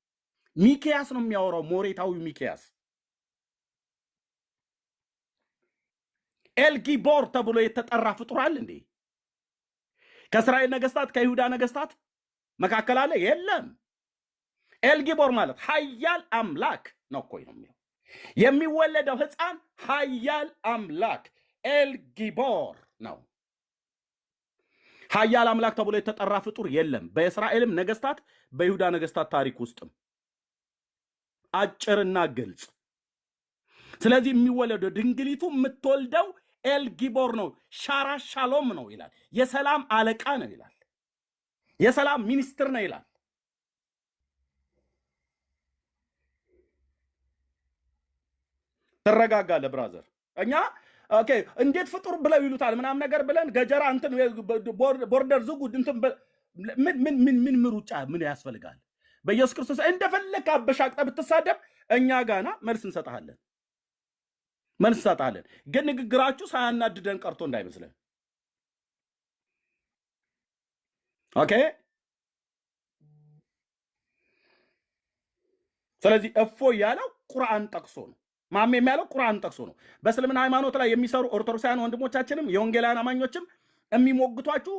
ሚክያስ ነው የሚያወራው፣ ሞሬታዊ ሚክያስ። ኤልጊቦር ተብሎ የተጠራ ፍጡር አለ እንዴ? ከእስራኤል ነገስታት ከይሁዳ ነገስታት መካከል አለ? የለም። ኤልጊቦር ማለት ኃያል አምላክ ነው እኮ ነው የሚለው። የሚወለደው ህፃን ኃያል አምላክ ኤልጊቦር ነው። ኃያል አምላክ ተብሎ የተጠራ ፍጡር የለም፣ በእስራኤልም ነገስታት በይሁዳ ነገስታት ታሪክ ውስጥም። አጭርና ግልጽ። ስለዚህ የሚወለደው ድንግሊቱ የምትወልደው ኤልጊቦር ነው፣ ሻራ ሻሎም ነው ይላል። የሰላም አለቃ ነው ይላል። የሰላም ሚኒስትር ነው ይላል። ተረጋጋለ ብራዘር። እኛ ኦኬ እንዴት ፍጡር ብለው ይሉታል ምናምን ነገር ብለን ገጀራ እንትን ቦርደር ዝጉድ እንትን ምን ምሩጫ ምን ያስፈልጋል? በኢየሱስ ክርስቶስ እንደፈለክ አበሻቅጠ ብትሳደብ እኛ ጋና መልስ እንሰጣለን፣ መልስ እንሰጣለን። ግን ንግግራችሁ ሳያናድደን ቀርቶ እንዳይመስለን። ኦኬ። ስለዚህ እፎ ያለው ቁርአን ጠቅሶ ነው። ማሜ የሚያለው ቁርአን ጠቅሶ ነው። በእስልምና ሃይማኖት ላይ የሚሰሩ ኦርቶዶክሳውያን ወንድሞቻችንም የወንጌላውያን አማኞችም የሚሞግቷችሁ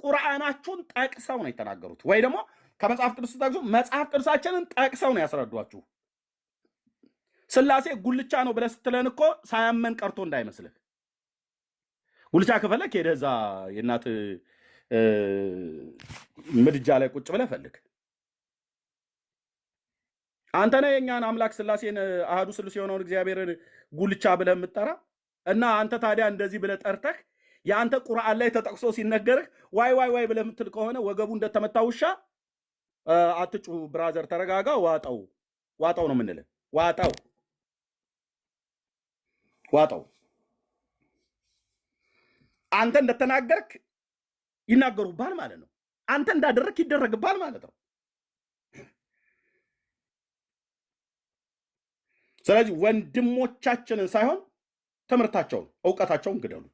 ቁርአናችሁን ጠቅሰው ነው የተናገሩት፣ ወይ ደግሞ ከመጽሐፍ ቅዱስ ጠቅሰው መጽሐፍ ቅዱሳችንን ጠቅሰው ነው ያስረዷችሁ። ስላሴ ጉልቻ ነው ብለህ ስትለን እኮ ሳያመን ቀርቶ እንዳይመስልህ። ጉልቻ ከፈለክ ሄደህ እዛ የእናት ምድጃ ላይ ቁጭ ብለህ ፈልግ። አንተ ነህ የእኛን አምላክ ስላሴን አሃዱ ስሉስ የሆነውን እግዚአብሔርን ጉልቻ ብለህ የምትጠራ እና አንተ ታዲያ እንደዚህ ብለህ ጠርተህ የአንተ ቁርአን ላይ ተጠቅሶ ሲነገርህ ዋይ ዋይ ዋይ ብለህ የምትል ከሆነ ወገቡ እንደተመታ ውሻ አትጩህ ብራዘር፣ ተረጋጋ። ዋጣው ዋጣው ነው የምንልህ። ዋጣው ዋጣው። አንተ እንደተናገርክ ይናገሩብሃል ማለት ነው። አንተ እንዳደረግክ ይደረግብሃል ማለት ነው። ስለዚህ ወንድሞቻችንን ሳይሆን ትምህርታቸውን እውቀታቸውን ግደሉ።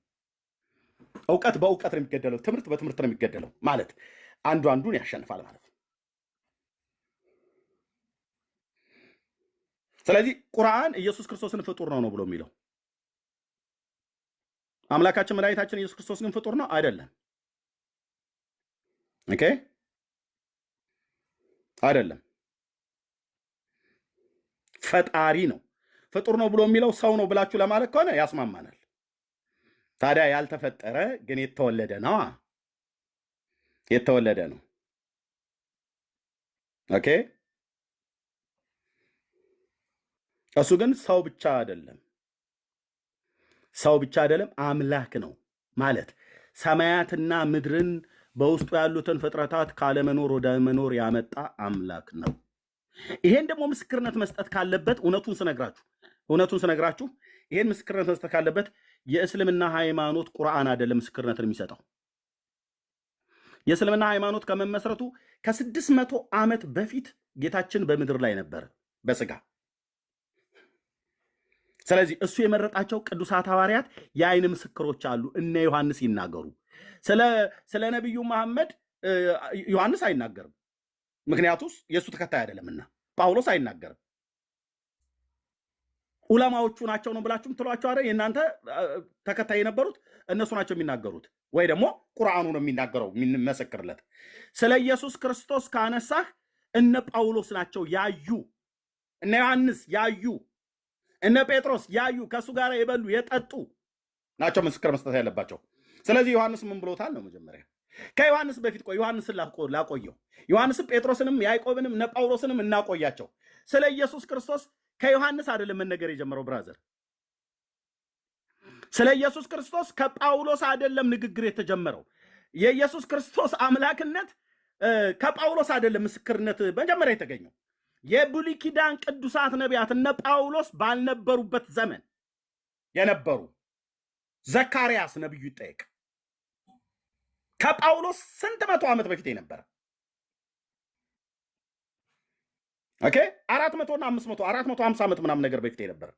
እውቀት በእውቀት ነው የሚገደለው፣ ትምህርት በትምህርት ነው የሚገደለው ማለት አንዱ አንዱን ያሸንፋል ማለት ነው። ስለዚህ ቁርአን ኢየሱስ ክርስቶስን ፍጡር ነው ብሎ የሚለው አምላካችን መድኃኒታችን ኢየሱስ ክርስቶስ ግን ፍጡር ነው አይደለም። ኦኬ አይደለም፣ ፈጣሪ ነው። ፍጡር ነው ብሎ የሚለው ሰው ነው ብላችሁ ለማለት ከሆነ ያስማማናል። ታዲያ ያልተፈጠረ ግን የተወለደ ነው፣ የተወለደ ነው። ኦኬ እሱ ግን ሰው ብቻ አይደለም፣ ሰው ብቻ አይደለም፣ አምላክ ነው ማለት ሰማያትና ምድርን በውስጡ ያሉትን ፍጥረታት ካለመኖር ወደ መኖር ያመጣ አምላክ ነው። ይሄን ደግሞ ምስክርነት መስጠት ካለበት እውነቱን ስነግራችሁ ይሄን ምስክርነት መስጠት ካለበት የእስልምና ሃይማኖት ቁርአን አይደለም ምስክርነትን የሚሰጠው። የእስልምና ሃይማኖት ከመመስረቱ ከ600 ዓመት በፊት ጌታችን በምድር ላይ ነበር በስጋ። ስለዚህ እሱ የመረጣቸው ቅዱሳት ሐዋርያት የአይን ምስክሮች አሉ። እነ ዮሐንስ ይናገሩ። ስለ ነቢዩ መሐመድ ዮሐንስ አይናገርም፣ ምክንያቱስ የእሱ ተከታይ አይደለምና። ጳውሎስ አይናገርም። ዑለማዎቹ ናቸው ነው ብላችሁ ምትሏቸው አይደል? የእናንተ ተከታይ የነበሩት እነሱ ናቸው የሚናገሩት፣ ወይ ደግሞ ቁርአኑ ነው የሚናገረው የሚመሰክርለት። ስለ ኢየሱስ ክርስቶስ ካነሳህ እነ ጳውሎስ ናቸው ያዩ፣ እነ ዮሐንስ ያዩ፣ እነ ጴጥሮስ ያዩ፣ ከእሱ ጋር የበሉ የጠጡ ናቸው ምስክር መስጠት ያለባቸው። ስለዚህ ዮሐንስ ምን ብሎታል ነው መጀመሪያ። ከዮሐንስ በፊት ዮሐንስን ላቆየው፣ ዮሐንስም ጴጥሮስንም ያዕቆብንም እነ ጳውሎስንም እናቆያቸው። ስለ ኢየሱስ ክርስቶስ ከዮሐንስ አይደለም መነገር የጀመረው ብራዘር። ስለ ኢየሱስ ክርስቶስ ከጳውሎስ አይደለም ንግግር የተጀመረው። የኢየሱስ ክርስቶስ አምላክነት ከጳውሎስ አይደለም ምስክርነት መጀመሪያ የተገኘው። የብሉይ ኪዳን ቅዱሳት ነቢያት እነ ጳውሎስ ባልነበሩበት ዘመን የነበሩ ዘካርያስ ነብዩ ይጠየቅ፣ ከጳውሎስ ስንት መቶ ዓመት በፊት የነበረ ኦኬ 400 እና 500 450 ዓመት ምናምን ነገር በፊት የነበረ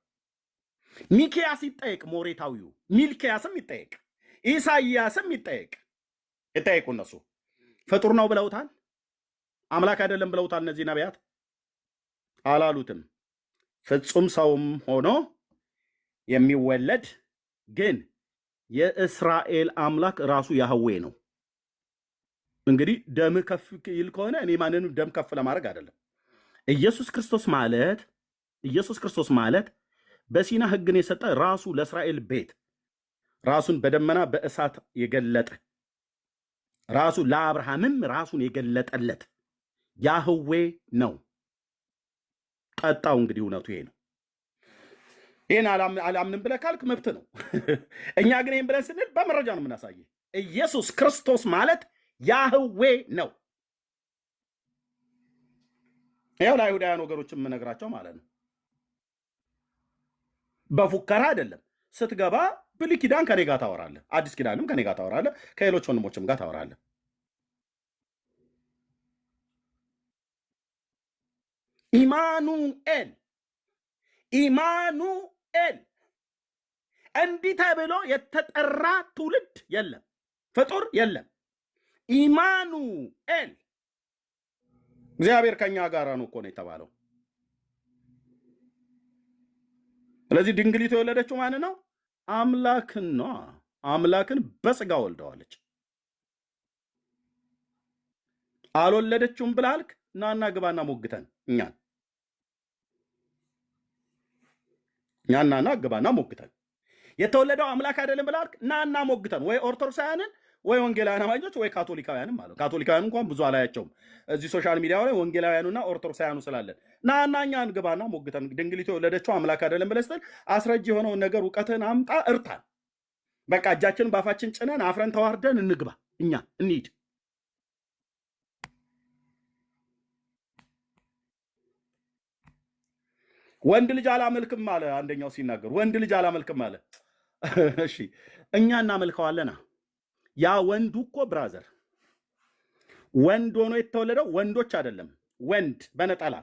ሚኪያስ ይጠየቅ፣ ሞሬታዊው ሚልኪያስም ይጠየቅ፣ ኢሳይያስም ይጠየቅ። እነሱ ፍጡር ነው ብለውታል? አምላክ አይደለም ብለውታል? እነዚህ ነቢያት አላሉትም። ፍጹም ሰውም ሆኖ የሚወለድ ግን የእስራኤል አምላክ ራሱ ያህዌ ነው። እንግዲህ ደም ከፍ ይል ከሆነ እኔ ማንንም ደም ከፍ ለማድረግ አይደለም። ኢየሱስ ክርስቶስ ማለት በሲና ሕግን የሰጠ ራሱ ለእስራኤል ቤት ራሱን በደመና በእሳት የገለጠ ራሱ ለአብርሃምም ራሱን የገለጠለት ያህዌ ነው። ቀጣው እንግዲህ እውነቱ ይሄ ነው። ይህን አላምንም ብለህ ካልክ መብት ነው። እኛ ግን ይህን ብለን ስንል በመረጃ ነው የምናሳየ። ኢየሱስ ክርስቶስ ማለት ያህዌ ነው። ያው ለአይሁዳውያን ወገኖች የምነግራቸው ማለት ነው። በፉከራ አይደለም። ስትገባ ብሉይ ኪዳን ከኔ ጋር ታወራለህ፣ አዲስ ኪዳንም ከኔ ጋር ታወራለህ፣ ከሌሎች ወንድሞችም ጋር ታወራለህ። ኢማኑኤል እንዲህ ተብሎ የተጠራ ትውልድ የለም፣ ፍጡር የለም። ኢማኑኤል እግዚአብሔር ከኛ ጋር ነው እኮ ነው የተባለው። ስለዚህ ድንግሊቱ የወለደችው ማን ነው? አምላክን ነው። አምላክን በስጋ ወልደዋለች። አልወለደችውም ብላልክ ናና ግባና ሞግተን እኛና ግባና ሞግተን። የተወለደው አምላክ አይደለም ብላልክ ናና ሞግተን። ወይ ኦርቶዶክሳውያንን ወይ ወንጌላውያን አማኞች ወይ ካቶሊካውያንም አለው። ካቶሊካውያን እንኳን ብዙ አላያቸውም እዚህ ሶሻል ሚዲያው ላይ ወንጌላውያኑና ኦርቶዶክሳውያኑ ስላለን ናና እኛን ግባና ሞግተን። ድንግሊቱ የወለደችው አምላክ አይደለም ብለህ ስትል አስረጅ የሆነውን ነገር እውቀትህን አምጣ፣ እርታን። በቃ እጃችን ባፋችን ጭነን አፍረን ተዋርደን እንግባ፣ እኛ እንሂድ። ወንድ ልጅ አላመልክም አለ አንደኛው ሲናገር፣ ወንድ ልጅ አላመልክም አለ። እሺ እኛ እናመልከዋለና ያ ወንዱ እኮ ብራዘር ወንድ ሆኖ የተወለደው ወንዶች አይደለም። ወንድ በነጠላ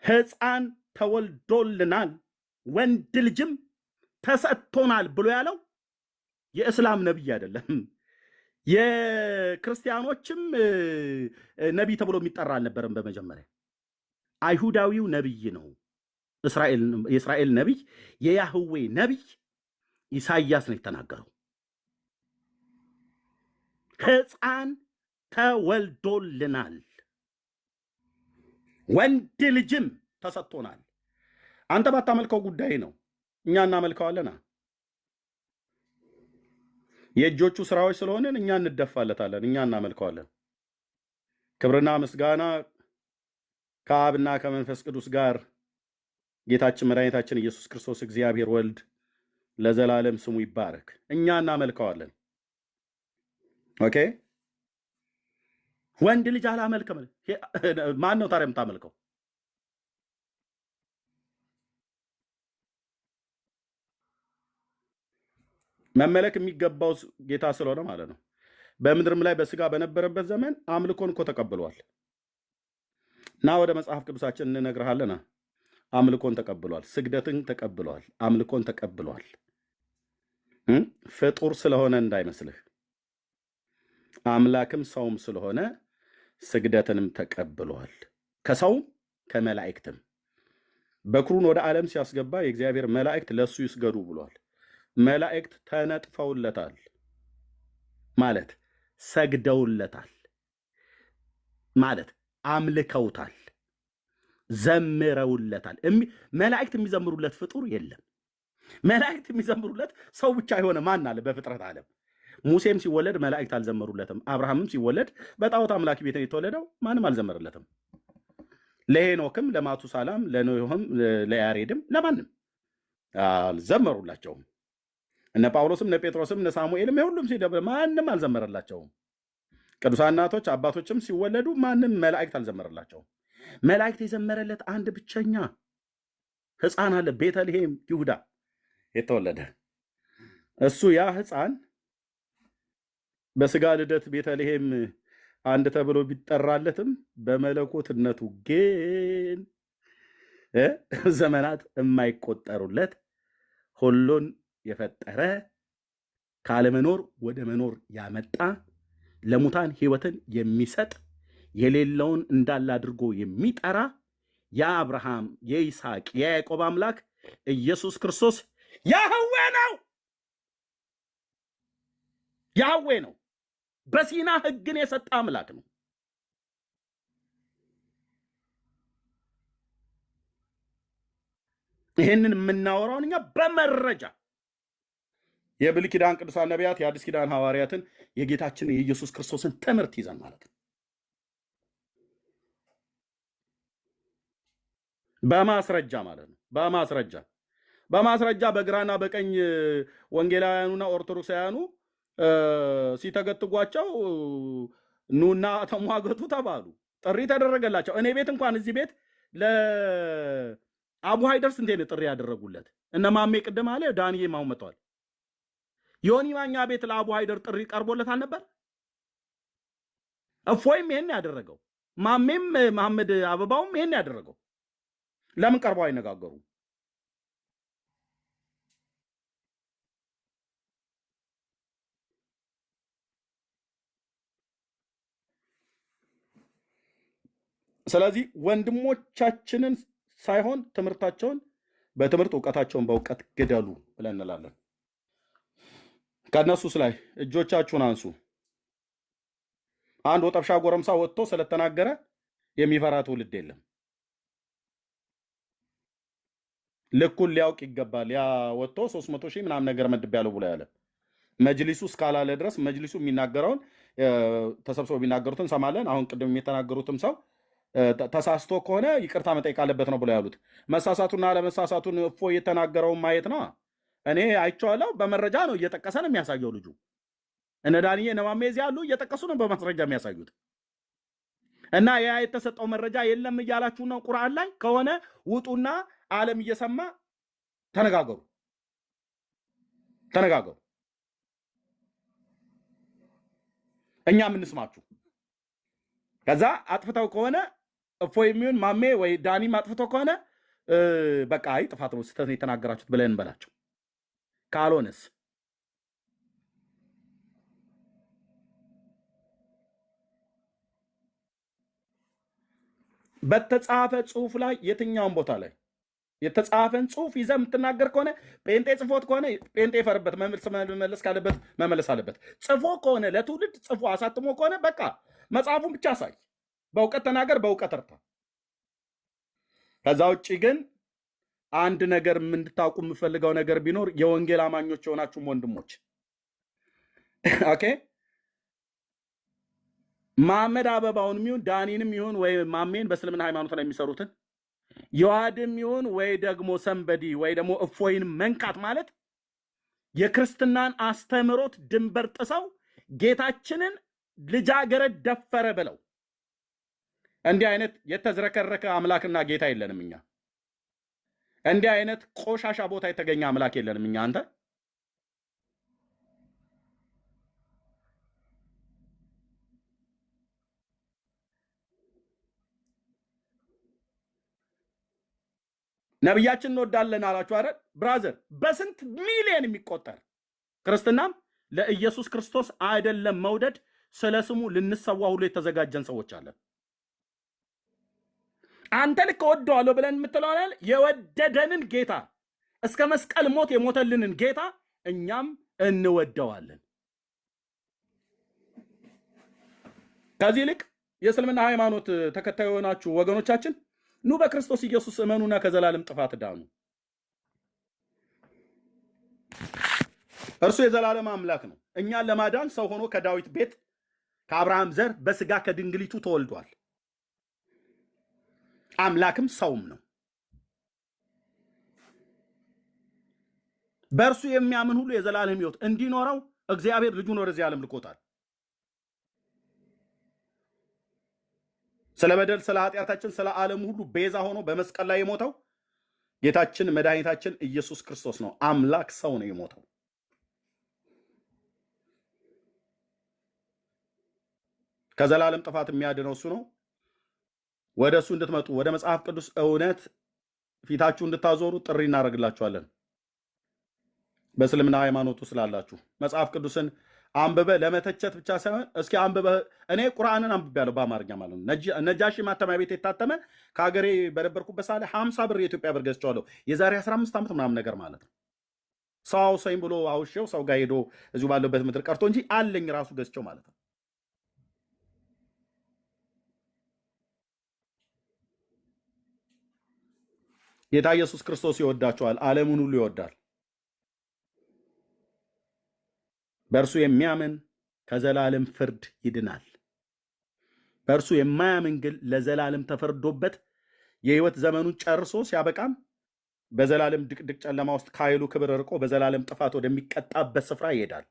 ሕፃን ተወልዶልናል ወንድ ልጅም ተሰጥቶናል ብሎ ያለው የእስላም ነቢይ አይደለም። የክርስቲያኖችም ነቢይ ተብሎ የሚጠራ አልነበረም። በመጀመሪያ አይሁዳዊው ነቢይ ነው። የእስራኤል ነቢይ፣ የያህዌ ነቢይ ኢሳይያስ ነው የተናገረው። ሕፃን ተወልዶልናል ወንድ ልጅም ተሰጥቶናል። አንተ ባታመልከው ጉዳይ ነው፣ እኛ እናመልከዋለና። የእጆቹ ስራዎች ስለሆንን እኛ እንደፋለታለን፣ እኛ እናመልከዋለን። ክብርና ምስጋና ከአብና ከመንፈስ ቅዱስ ጋር ጌታችን መድኃኒታችን ኢየሱስ ክርስቶስ እግዚአብሔር ወልድ ለዘላለም ስሙ ይባረክ። እኛ እናመልከዋለን። ኦኬ። ወንድ ልጅ አላመልክም። ማን ነው ታዲያ የምታመልከው? መመለክ የሚገባው ጌታ ስለሆነ ማለት ነው። በምድርም ላይ በስጋ በነበረበት ዘመን አምልኮን እኮ ተቀብሏል። እና ወደ መጽሐፍ ቅዱሳችን እንነግርሃለና አምልኮን ተቀብሏል፣ ስግደትን ተቀብሏል፣ አምልኮን ተቀብሏል። ፍጡር ስለሆነ እንዳይመስልህ፣ አምላክም ሰውም ስለሆነ ስግደትንም ተቀብሏል። ከሰውም ከመላእክትም በኩሩን ወደ ዓለም ሲያስገባ የእግዚአብሔር መላእክት ለሱ ይስገዱ ብሏል። መላእክት ተነጥፈውለታል ማለት ሰግደውለታል ማለት አምልከውታል፣ ዘምረውለታል። መላእክት የሚዘምሩለት ፍጡር የለም። መላእክት የሚዘምሩለት ሰው ብቻ የሆነ ማን አለ በፍጥረት ዓለም? ሙሴም ሲወለድ መላእክት አልዘመሩለትም። አብርሃምም ሲወለድ በጣዖት አምላኪ ቤት የተወለደው ማንም አልዘመረለትም። ለሄኖክም፣ ለማቱሳላም፣ ለኖህም፣ ለያሬድም ለማንም አልዘመሩላቸውም። እነ ጳውሎስም እነ ጴጥሮስም እነ ሳሙኤልም የሁሉም ሲደብር ማንም አልዘመረላቸውም። ቅዱሳን እናቶች አባቶችም ሲወለዱ ማንም መላእክት አልዘመረላቸውም። መላእክት የዘመረለት አንድ ብቸኛ ሕፃን አለ፣ ቤተልሔም ይሁዳ የተወለደ እሱ። ያ ሕፃን በስጋ ልደት ቤተልሔም አንድ ተብሎ ቢጠራለትም በመለኮትነቱ ግን ዘመናት የማይቆጠሩለት ሁሉን የፈጠረ ካለመኖር ወደ መኖር ያመጣ ለሙታን ሕይወትን የሚሰጥ የሌለውን እንዳለ አድርጎ የሚጠራ የአብርሃም የይስሐቅ የያዕቆብ አምላክ ኢየሱስ ክርስቶስ ያህዌ ነው። ያህዌ ነው። በሲና ሕግን የሰጠ አምላክ ነው። ይህንን የምናወራውን እኛ በመረጃ የብሉይ ኪዳን ቅዱሳን ነቢያት፣ የአዲስ ኪዳን ሐዋርያትን የጌታችን የኢየሱስ ክርስቶስን ትምህርት ይዘን ማለት ነው። በማስረጃ ማለት ነው። በማስረጃ በግራና በቀኝ ወንጌላውያኑና ኦርቶዶክሳውያኑ ሲተገትጓቸው ኑና ተሟገቱ ተባሉ። ጥሪ ተደረገላቸው። እኔ ቤት እንኳን እዚህ ቤት ለአቡ ሃይደር ስንቴ ነው ጥሪ ያደረጉለት? እነ ማሜ ቅድም አለ ዳንዬ ማው መጥቷል። ዮኒ ማኛ ቤት ለአቡ ሃይደር ጥሪ ቀርቦለት አልነበር? እፎይም ይሄን ያደረገው፣ ማሜም መሐመድ አበባውም ይሄን ያደረገው። ለምን ቀርበው አይነጋገሩም? ስለዚህ ወንድሞቻችንን ሳይሆን ትምህርታቸውን በትምህርት እውቀታቸውን በእውቀት ግደሉ ብለን እንላለን። ከነሱስ ላይ እጆቻችሁን አንሱ። አንድ ወጠብሻ ጎረምሳ ወጥቶ ስለተናገረ የሚፈራ ትውልድ የለም። ልኩን ሊያውቅ ይገባል። ያ ወጥቶ 300 ሺህ ምናምን ነገር መድቤያለሁ ብሎ ያለ መጅሊሱ እስካላለ ድረስ መጅሊሱ የሚናገረውን ተሰብስበው የሚናገሩትን ሰማለን። አሁን ቅድም የተናገሩትም ሰው ተሳስቶ ከሆነ ይቅርታ መጠየቅ አለበት ነው ብሎ ያሉት። መሳሳቱና ለመሳሳቱን እፎ የተናገረውን ማየት ነው። እኔ አይቼዋለሁ። በመረጃ ነው እየጠቀሰ ነው የሚያሳየው ልጁ። እነ ዳንዬ እነ ማሜ እዚህ ያሉ እየጠቀሱ ነው በማስረጃ የሚያሳዩት። እና ያ የተሰጠው መረጃ የለም እያላችሁ ነው። ቁርአን ላይ ከሆነ ውጡና ዓለም እየሰማ ተነጋገሩ። እኛ የምንስማችሁ። ከዛ አጥፍተው ከሆነ እፎ የሚሆን ማሜ ወይ ዳኒም አጥፍተው ከሆነ በቃ አይ ጥፋት ነው ስህተት ነው የተናገራችሁት ብለን እንበላቸው። ካልሆነስ በተጻፈ ጽሁፍ ላይ የትኛውን ቦታ ላይ የተጻፈን ጽሁፍ ይዘህ የምትናገር ከሆነ ጴንጤ ጽፎት ከሆነ ጴንጤ ይፈርበት፣ መመለስ ካለበት መመለስ አለበት። ጽፎ ከሆነ ለትውልድ ጽፎ አሳትሞ ከሆነ በቃ መጽሐፉን ብቻ ሳይ፣ በእውቀት ተናገር፣ በእውቀት እርታ። ከዛ ውጭ ግን አንድ ነገር እንድታውቁ የምፈልገው ነገር ቢኖር የወንጌል አማኞች የሆናችሁም ወንድሞች ኦኬ፣ መሐመድ አበባውን ይሁን ዳኒንም ይሁን ወይ ማሜን በእስልምና ሃይማኖት ላይ የሚሰሩትን የዋድም ይሁን ወይ ደግሞ ሰንበዲ ወይ ደግሞ እፎይን መንካት ማለት የክርስትናን አስተምሮት ድንበር ጥሰው ጌታችንን ልጃገረድ ደፈረ ብለው እንዲህ አይነት የተዝረከረከ አምላክና ጌታ የለንም እኛ። እንዲህ አይነት ቆሻሻ ቦታ የተገኘ አምላክ የለንም እኛ። አንተ ነብያችን እንወዳለን አላችሁ አይደል ብራዘር? በስንት ሚሊዮን የሚቆጠር ክርስትናም ለኢየሱስ ክርስቶስ አይደለም መውደድ ስለ ስሙ ልንሰዋ ሁሉ የተዘጋጀን ሰዎች አለን። አንተ ልክ ወደዋለሁ ብለን የምትለዋል የወደደንን ጌታ እስከ መስቀል ሞት የሞተልንን ጌታ እኛም እንወደዋለን። ከዚህ ይልቅ የእስልምና ሃይማኖት ተከታይ የሆናችሁ ወገኖቻችን ኑ በክርስቶስ ኢየሱስ እመኑና ከዘላለም ጥፋት ዳኑ። እርሱ የዘላለም አምላክ ነው። እኛን ለማዳን ሰው ሆኖ ከዳዊት ቤት ከአብርሃም ዘር በስጋ ከድንግሊቱ ተወልዷል። አምላክም ሰውም ነው። በእርሱ የሚያምን ሁሉ የዘላለም ሕይወት እንዲኖረው እግዚአብሔር ልጁን ወደዚህ ዓለም ልኮታል። ስለ በደል፣ ስለ ኃጢአታችን፣ ስለ ዓለም ሁሉ ቤዛ ሆኖ በመስቀል ላይ የሞተው ጌታችን መድኃኒታችን ኢየሱስ ክርስቶስ ነው። አምላክ ሰው ነው የሞተው። ከዘላለም ጥፋት የሚያድነው እሱ ነው። ወደ እሱ እንድትመጡ ወደ መጽሐፍ ቅዱስ እውነት ፊታችሁ እንድታዞሩ ጥሪ እናደርግላችኋለን። በእስልምና ሃይማኖቱ ስላላችሁ መጽሐፍ ቅዱስን አንብበ ለመተቸት ብቻ ሳይሆን እስኪ አንብበ እኔ ቁርአንን አንብቤያለሁ በአማርኛ ማለት ነው። ነጃሺ ማተሚያ ቤት የታተመ ከሀገሬ በነበርኩበት ሳለ 50 ብር የኢትዮጵያ ብር ገዝቼዋለሁ። የዛሬ 15 ዓመት ምናምን ነገር ማለት ነው። ሰው አውሰኝ ብሎ አውሼው ሰው ጋር ሄዶ እዚሁ ባለበት ምድር ቀርቶ እንጂ አለኝ ራሱ ገዝቼው ማለት ነው። ጌታ ኢየሱስ ክርስቶስ ይወዳቸዋል። ዓለሙን ሁሉ ይወዳል። በእርሱ የሚያምን ከዘላለም ፍርድ ይድናል። በእርሱ የማያምን ግን ለዘላለም ተፈርዶበት የህይወት ዘመኑን ጨርሶ ሲያበቃም በዘላለም ድቅድቅ ጨለማ ውስጥ ከኃይሉ ክብር ርቆ በዘላለም ጥፋት ወደሚቀጣበት ስፍራ ይሄዳል።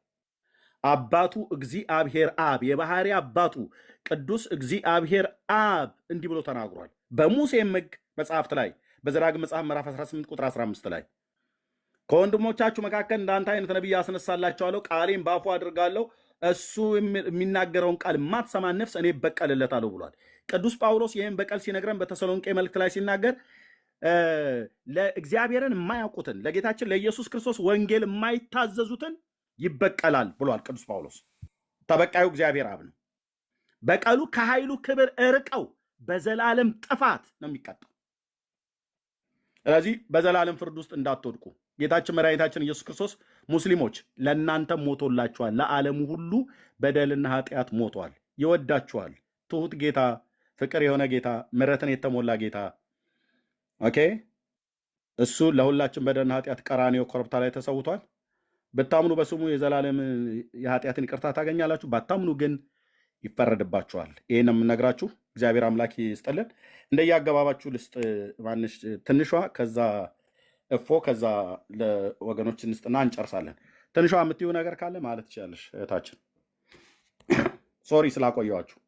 አባቱ እግዚአብሔር አብ የባህሪ አባቱ ቅዱስ እግዚአብሔር አብ እንዲህ ብሎ ተናግሯል በሙሴም ሕግ መጽሐፍት ላይ በዘዳግም መጽሐፍ ምዕራፍ 18 ቁጥር 15 ላይ ከወንድሞቻችሁ መካከል እንዳንተ አይነት ነቢይ አስነሳላችኋለሁ፣ ቃሌን በአፉ አድርጋለሁ፣ እሱ የሚናገረውን ቃል የማትሰማ ነፍስ እኔ በቀልለታለሁ ብሏል። ቅዱስ ጳውሎስ ይህን በቀል ሲነግረን በተሰሎንቄ መልእክት ላይ ሲናገር ለእግዚአብሔርን የማያውቁትን ለጌታችን ለኢየሱስ ክርስቶስ ወንጌል የማይታዘዙትን ይበቀላል ብሏል ቅዱስ ጳውሎስ። ተበቃዩ እግዚአብሔር አብ ነው። በቀሉ ከኃይሉ ክብር እርቀው በዘላለም ጥፋት ነው የሚቀጣው። ስለዚህ በዘላለም ፍርድ ውስጥ እንዳትወድቁ ጌታችን መድኃኒታችን ኢየሱስ ክርስቶስ ሙስሊሞች ለእናንተም ሞቶላችኋል፣ ለዓለሙ ሁሉ በደልና ኃጢአት ሞቷል። ይወዳችኋል። ትሁት ጌታ፣ ፍቅር የሆነ ጌታ፣ ምሕረትን የተሞላ ጌታ። ኦኬ እሱ ለሁላችን በደልና ኃጢአት ቀራንዮ ኮረብታ ላይ ተሰውቷል። ብታምኑ በስሙ የዘላለም የኃጢአትን ይቅርታ ታገኛላችሁ፣ ባታምኑ ግን ይፈረድባችኋል። ይህን የምነግራችሁ እግዚአብሔር አምላክ ይስጥልን። እንደየአገባባችሁ ልስጥ ማንሽ ትንሿ ከዛ እፎ ከዛ ለወገኖች እንስጥና እንጨርሳለን። ትንሿ የምትይው ነገር ካለ ማለት ትችላለሽ እህታችን። ሶሪ ስላቆየዋችሁ።